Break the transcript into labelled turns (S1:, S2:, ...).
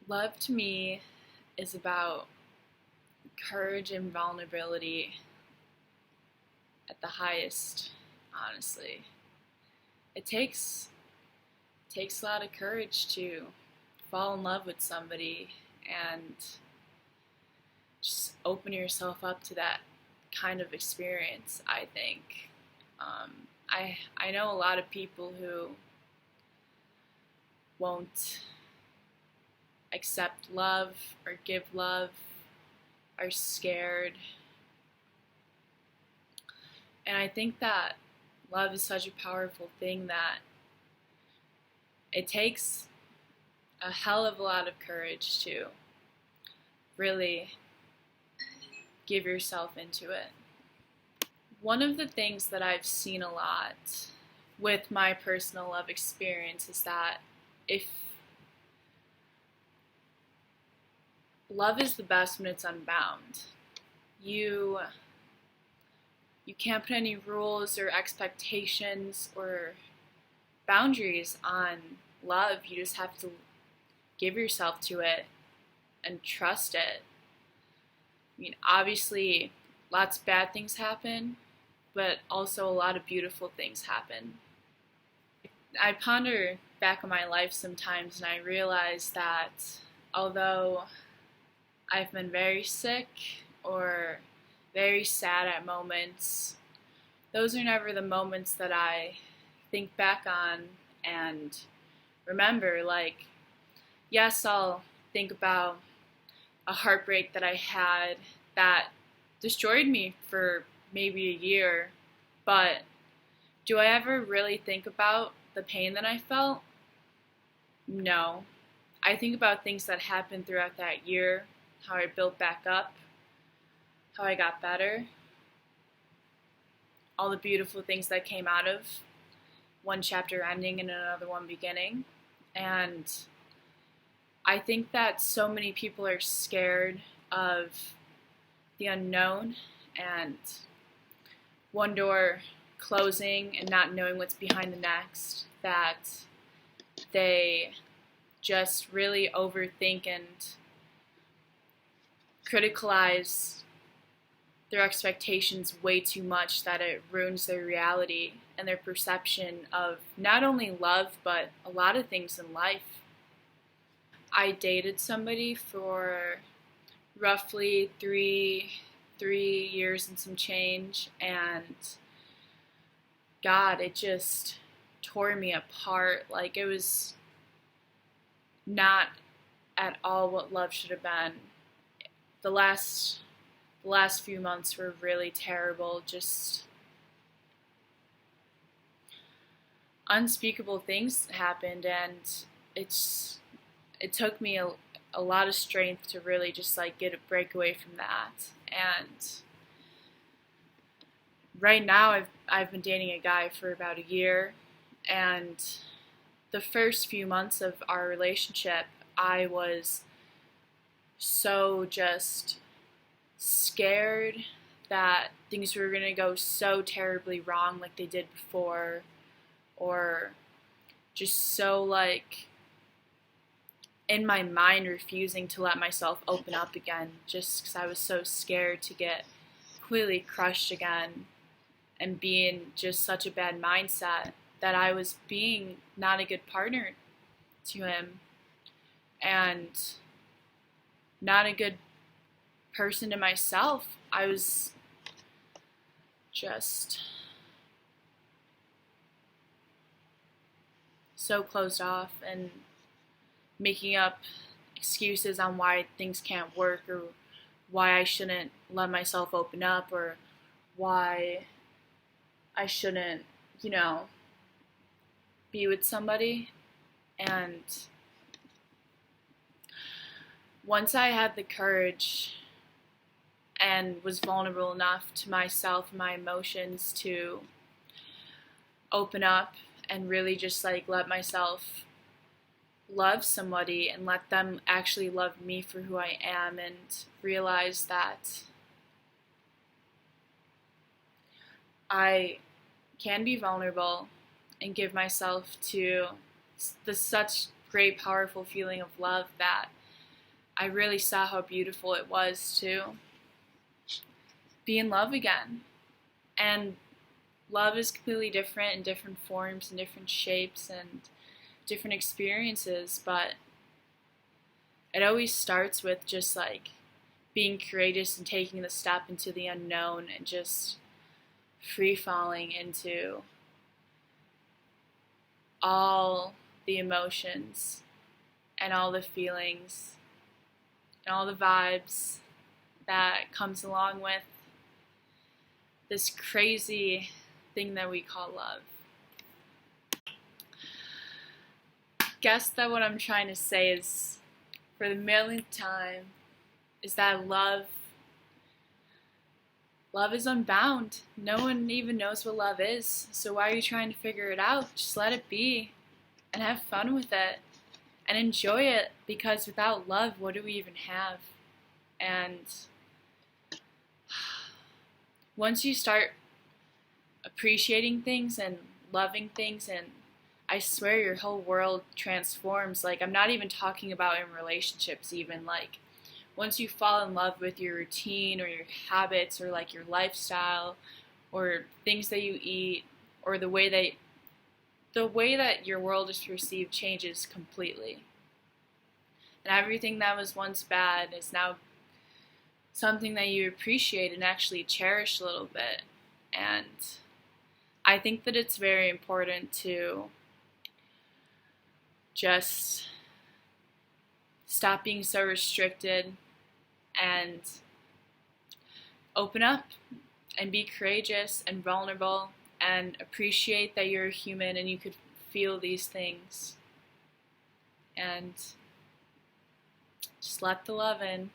S1: Love to me is about courage and vulnerability at the highest, honestly. It takes a lot of courage to fall in love with somebody and just open yourself up to that kind of experience, I think. I know a lot of people who won't accept love or give love, are scared. And I think that love is such a powerful thing that it takes a hell of a lot of courage to really give yourself into it. One of the things that I've seen a lot with my personal love experience is that if love is the best when it's unbound. You you can't put any rules or expectations or boundaries on love. You just have to give yourself to it and trust it. I mean, obviously, lots of bad things happen, but also a lot of beautiful things happen. I ponder back on my life sometimes and I realize that although I've been very sick or very sad at moments, those are never the moments that I think back on and remember. Like, yes, I'll think about a heartbreak that I had that destroyed me for maybe a year, but do I ever really think about the pain that I felt? No. I think about things that happened throughout that year, how I built back up, how I got better, all the beautiful things that came out of one chapter ending and another one beginning. And I think that so many people are scared of the unknown and one door closing and not knowing what's behind the next, that they just really overthink and criticalize their expectations way too much, that it ruins their reality and their perception of not only love but a lot of things in life. I dated somebody for roughly three years and some change, and God, it just tore me apart. Like, it was not at all what love should have been. The last few months were really terrible. Just unspeakable things happened, and it took me a lot of strength to really just like get a break away from that. And right now I've been dating a guy for about a year, and the first few months of our relationship I was so just scared that things were going to go so terribly wrong like they did before, or just so like in my mind refusing to let myself open up again, just because I was so scared to get completely crushed again and be in just such a bad mindset that I was being not a good partner to him and not a good person to myself. I was just so closed off and making up excuses on why things can't work, or why I shouldn't let myself open up, or why I shouldn't, be with somebody. And once I had the courage and was vulnerable enough to myself and my emotions to open up and really just like let myself love somebody and let them actually love me for who I am, and realize that I can be vulnerable and give myself to the such great powerful feeling of love that I really saw how beautiful it was to be in love again. And love is completely different in different forms and different shapes and different experiences, but it always starts with just like being courageous and taking the step into the unknown and just free falling into all the emotions and all the feelings and all the vibes that comes along with this crazy thing that we call love. Guess that what I'm trying to say is, for the millionth time, is that love is unbound. No one even knows what love is, so why are you trying to figure it out? Just let it be and have fun with it and enjoy it, because without love, what do we even have? And once you start appreciating things and loving things, and I swear your whole world transforms. Like, I'm not even talking about in relationships even, like once you fall in love with your routine or your habits or like your lifestyle or things that you eat or the way that your world is perceived changes completely. And everything that was once bad is now something that you appreciate and actually cherish a little bit. And I think that it's very important to just stop being so restricted and open up and be courageous and vulnerable and appreciate that you're a human and you could feel these things. And just let the love in.